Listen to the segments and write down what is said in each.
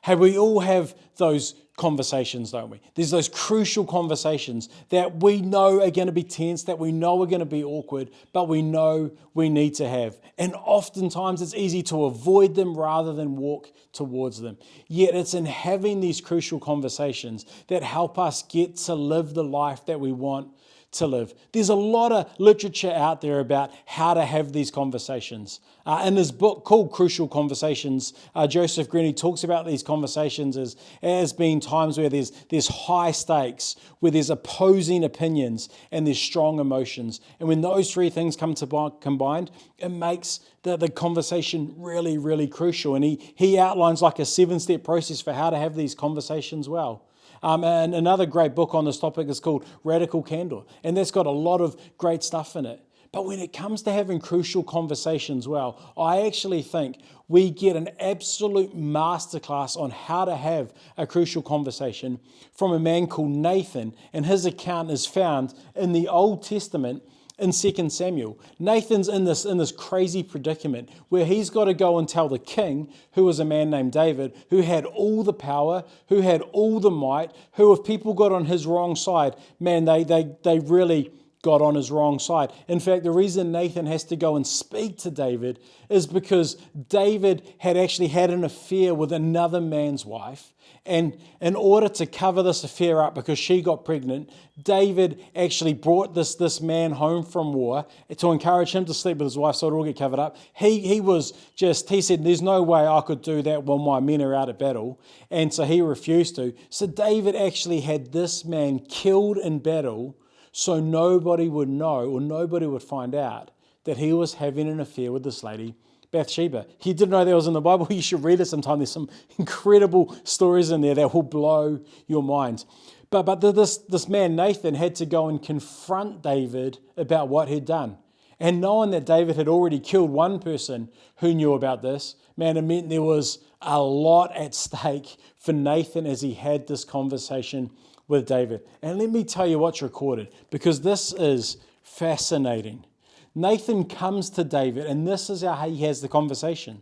Hey, we all have those conversations, don't we? There's those crucial conversations that we know are going to be tense, that we know are going to be awkward, but we know we need to have. And oftentimes it's easy to avoid them rather than walk towards them. Yet it's in having these crucial conversations that help us get to live the life that we want to live. There's a lot of literature out there about how to have these conversations. In his book called Crucial Conversations, Joseph Greene talks about these conversations as being times where there's high stakes, where there's opposing opinions and there's strong emotions. And when those three things come to combined, it makes the conversation really, really crucial. And he outlines like a 7-step process for how to have these conversations well. And another great book on this topic is called Radical Candor, and that's got a lot of great stuff in it. But when it comes to having crucial conversations well, I actually think we get an absolute masterclass on how to have a crucial conversation from a man called Nathan, and his account is found in the Old Testament in 2 Samuel. Nathan's in this crazy predicament where he's got to go and tell the king, who was a man named David, who had all the power, who had all the might, who if people got on his wrong side, man, they really got on his wrong side. In fact, the reason Nathan has to go and speak to David is because David had actually had an affair with another man's wife. And in order to cover this affair up, because she got pregnant, David actually brought this man home from war to encourage him to sleep with his wife so it all get covered up. He said, there's no way I could do that while my men are out at battle. And so he refused to. So David actually had this man killed in battle so nobody would know or nobody would find out that he was having an affair with this lady, Bathsheba. If you didn't know that was in the Bible, you should read it sometime. There's some incredible stories in there that will blow your mind. But this man, Nathan, had to go and confront David about what he'd done. And knowing that David had already killed one person who knew about this, man, it meant there was a lot at stake for Nathan as he had this conversation with David. And let me tell you what's recorded, because this is fascinating. Nathan comes to David, and this is how he has the conversation.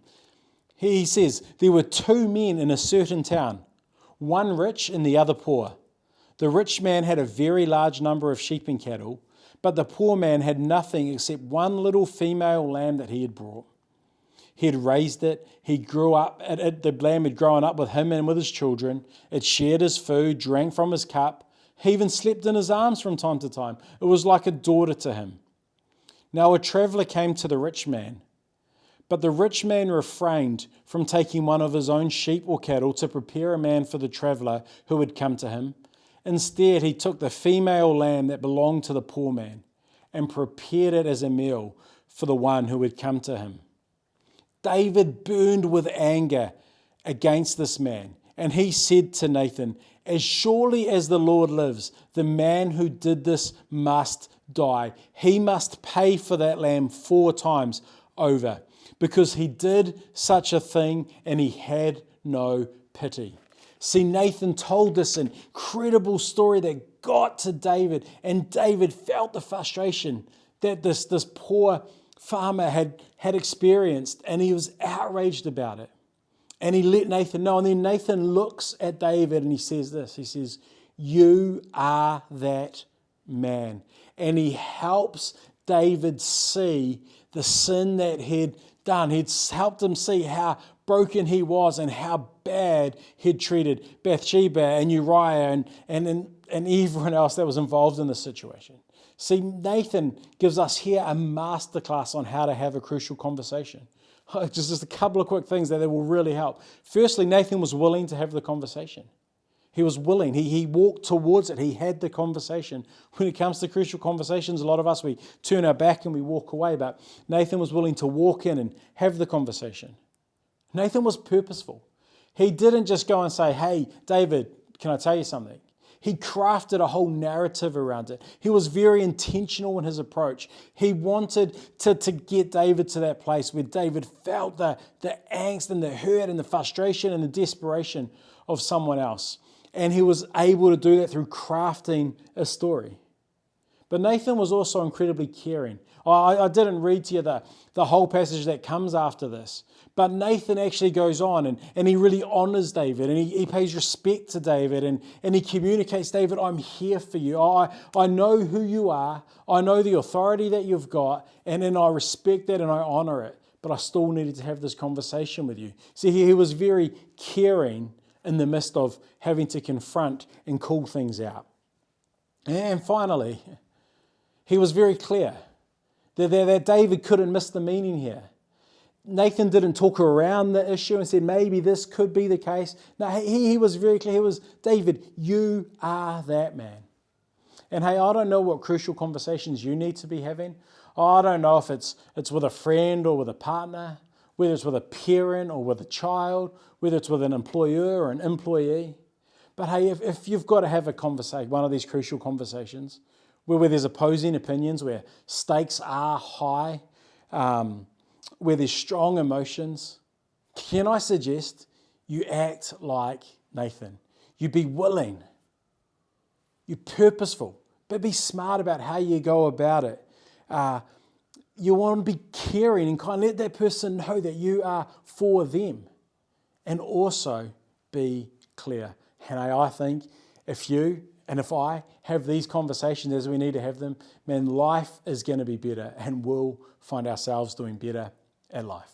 He says, there were 2 men in a certain town, one rich and the other poor. The rich man had a very large number of sheep and cattle, but the poor man had nothing except one little female lamb that he had brought. He had raised it. He grew up. The lamb had grown up with him and with his children. It shared his food, drank from his cup. He even slept in his arms from time to time. It was like a daughter to him. Now a traveller came to the rich man, but the rich man refrained from taking one of his own sheep or cattle to prepare a man for the traveller who had come to him. Instead, he took the female lamb that belonged to the poor man and prepared it as a meal for the one who had come to him. David burned with anger against this man, and he said to Nathan, as surely as the Lord lives, the man who did this must die. He must pay for that lamb 4 times over, because he did such a thing and he had no pity. See, Nathan told this incredible story that got to David, and David felt the frustration that this poor farmer had experienced, and he was outraged about it. And he let Nathan know, and then Nathan looks at David and he says this, he says, you are that man. And he helps David see the sin that he'd done. He'd helped him see how broken he was and how bad he'd treated Bathsheba and Uriah and everyone else that was involved in this situation. See, Nathan gives us here a masterclass on how to have a crucial conversation. Just a couple of quick things that will really help. Firstly, Nathan was willing to have the conversation. He was willing. He walked towards it. He had the conversation. When it comes to crucial conversations, a lot of us, we turn our back and we walk away. But Nathan was willing to walk in and have the conversation. Nathan was purposeful. He didn't just go and say, hey, David, can I tell you something? He crafted a whole narrative around it. He was very intentional in his approach. He wanted to get David to that place where David felt the angst and the hurt and the frustration and the desperation of someone else. And he was able to do that through crafting a story. But Nathan was also incredibly caring. I didn't read to you the whole passage that comes after this, but Nathan actually goes on and he really honors David, and he pays respect to David, and he communicates, David, I'm here for you. I know who you are. I know the authority that you've got, and then I respect that and I honor it, but I still needed to have this conversation with you. See, he was very caring in the midst of having to confront and call things out. And finally, he was very clear that David couldn't miss the meaning here. Nathan didn't talk around the issue and said, maybe this could be the case. No, he was very clear. He was, David, you are that man. And hey, I don't know what crucial conversations you need to be having. I don't know if it's with a friend or with a partner, whether it's with a parent or with a child, whether it's with an employer or an employee. But hey, if you've got to have a conversation, one of these crucial conversations, where there's opposing opinions, where stakes are high, where there's strong emotions, can I suggest you act like Nathan? You be willing, you're purposeful, but be smart about how you go about it. You want to be caring and kind of let that person know that you are for them, and also be clear. And I think if you and if I have these conversations as we need to have them, man, life is going to be better, and we'll find ourselves doing better at life.